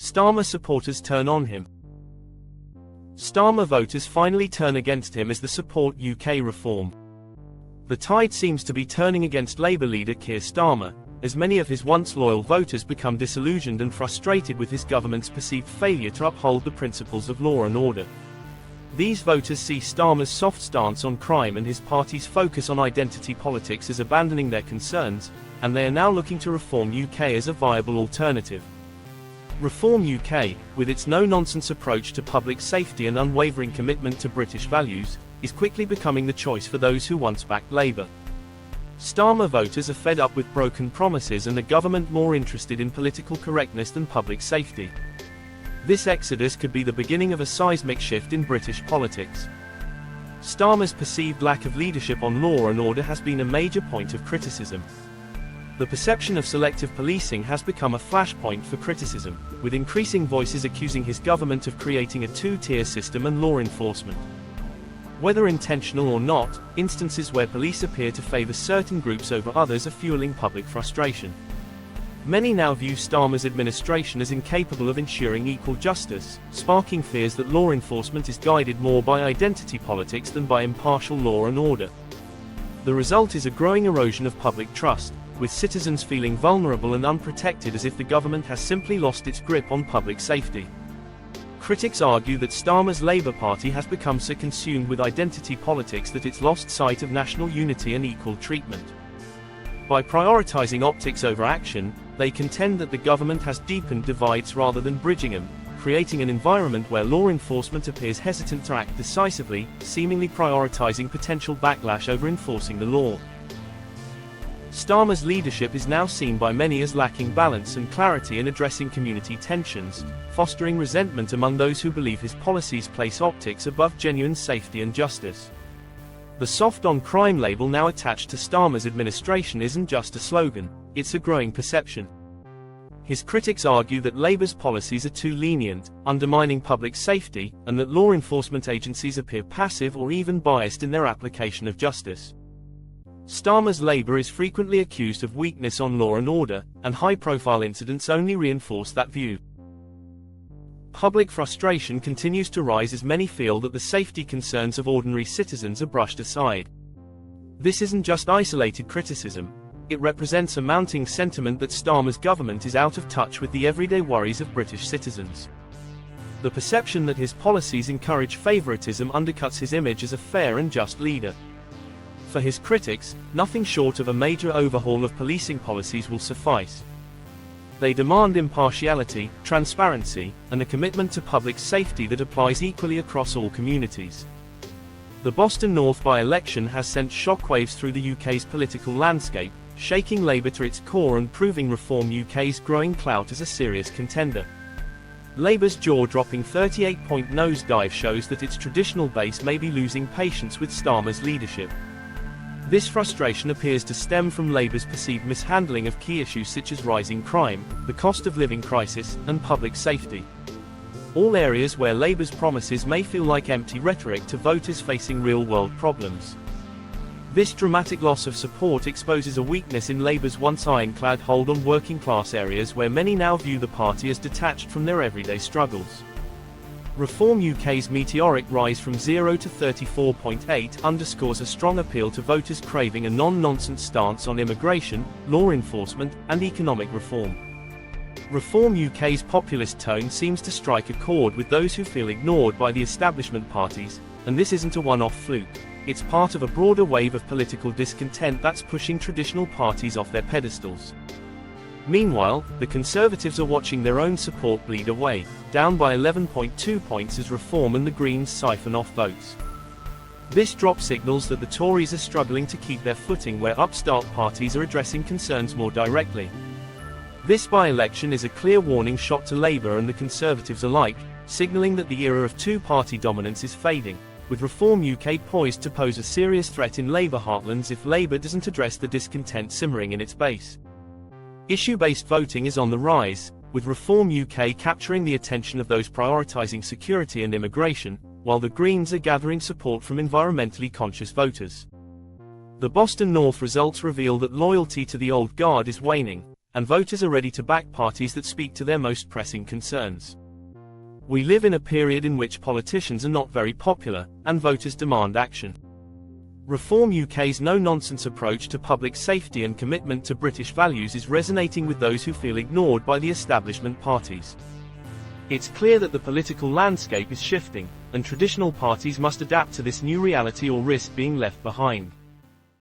Starmer supporters turn on him. Starmer voters finally turn against him as they support UK reform. The tide seems to be turning against Labour leader Keir Starmer, as many of his once loyal voters become disillusioned and frustrated with his government's perceived failure to uphold the principles of law and order. These voters see Starmer's soft stance on crime and his party's focus on identity politics as abandoning their concerns, and they are now looking to Reform UK as a viable alternative. Reform UK, with its no-nonsense approach to public safety and unwavering commitment to British values, is quickly becoming the choice for those who once backed Labour. Starmer voters are fed up with broken promises and a government more interested in political correctness than public safety. This exodus could be the beginning of a seismic shift in British politics. Starmer's perceived lack of leadership on law and order has been a major point of criticism. The perception of selective policing has become a flashpoint for criticism, with increasing voices accusing his government of creating a two-tier system and law enforcement. Whether intentional or not, instances where police appear to favour certain groups over others are fueling public frustration. Many now view Starmer's administration as incapable of ensuring equal justice, sparking fears that law enforcement is guided more by identity politics than by impartial law and order. The result is a growing erosion of public trust, with citizens feeling vulnerable and unprotected as if the government has simply lost its grip on public safety. Critics argue that Starmer's Labour Party has become so consumed with identity politics that it's lost sight of national unity and equal treatment. By prioritising optics over action, they contend that the government has deepened divides rather than bridging them, creating an environment where law enforcement appears hesitant to act decisively, seemingly prioritising potential backlash over enforcing the law. Starmer's leadership is now seen by many as lacking balance and clarity in addressing community tensions, fostering resentment among those who believe his policies place optics above genuine safety and justice. The soft on crime label now attached to Starmer's administration isn't just a slogan, it's a growing perception. His critics argue that Labour's policies are too lenient, undermining public safety, and that law enforcement agencies appear passive or even biased in their application of justice. Starmer's Labour is frequently accused of weakness on law and order, and high-profile incidents only reinforce that view. Public frustration continues to rise as many feel that the safety concerns of ordinary citizens are brushed aside. This isn't just isolated criticism, it represents a mounting sentiment that Starmer's government is out of touch with the everyday worries of British citizens. The perception that his policies encourage favouritism undercuts his image as a fair and just leader. For his critics, nothing short of a major overhaul of policing policies will suffice. They demand impartiality, transparency, and a commitment to public safety that applies equally across all communities. The Boston North by-election has sent shockwaves through the UK's political landscape, shaking Labour to its core and proving Reform UK's growing clout as a serious contender. Labour's jaw-dropping 38-point nosedive shows that its traditional base may be losing patience with Starmer's leadership. This frustration appears to stem from Labour's perceived mishandling of key issues such as rising crime, the cost of living crisis, and public safety. All areas where Labour's promises may feel like empty rhetoric to voters facing real-world problems. This dramatic loss of support exposes a weakness in Labour's once ironclad hold on working-class areas where many now view the party as detached from their everyday struggles. Reform UK's meteoric rise from 0 to 34.8 underscores a strong appeal to voters craving a non-nonsense stance on immigration, law enforcement, and economic reform. Reform UK's populist tone seems to strike a chord with those who feel ignored by the establishment parties, and this isn't a one-off fluke. It's part of a broader wave of political discontent that's pushing traditional parties off their pedestals. Meanwhile, the Conservatives are watching their own support bleed away, down by 11.2 points as Reform and the Greens siphon off votes. This drop signals that the Tories are struggling to keep their footing where upstart parties are addressing concerns more directly. This by-election is a clear warning shot to Labour and the Conservatives alike, signalling that the era of two-party dominance is fading, with Reform UK poised to pose a serious threat in Labour heartlands if Labour doesn't address the discontent simmering in its base. Issue-based voting is on the rise, with Reform UK capturing the attention of those prioritising security and immigration, while the Greens are gathering support from environmentally conscious voters. The Boston North results reveal that loyalty to the old guard is waning, and voters are ready to back parties that speak to their most pressing concerns. We live in a period in which politicians are not very popular, and voters demand action. Reform UK's no-nonsense approach to public safety and commitment to British values is resonating with those who feel ignored by the establishment parties. It's clear that the political landscape is shifting, and traditional parties must adapt to this new reality or risk being left behind.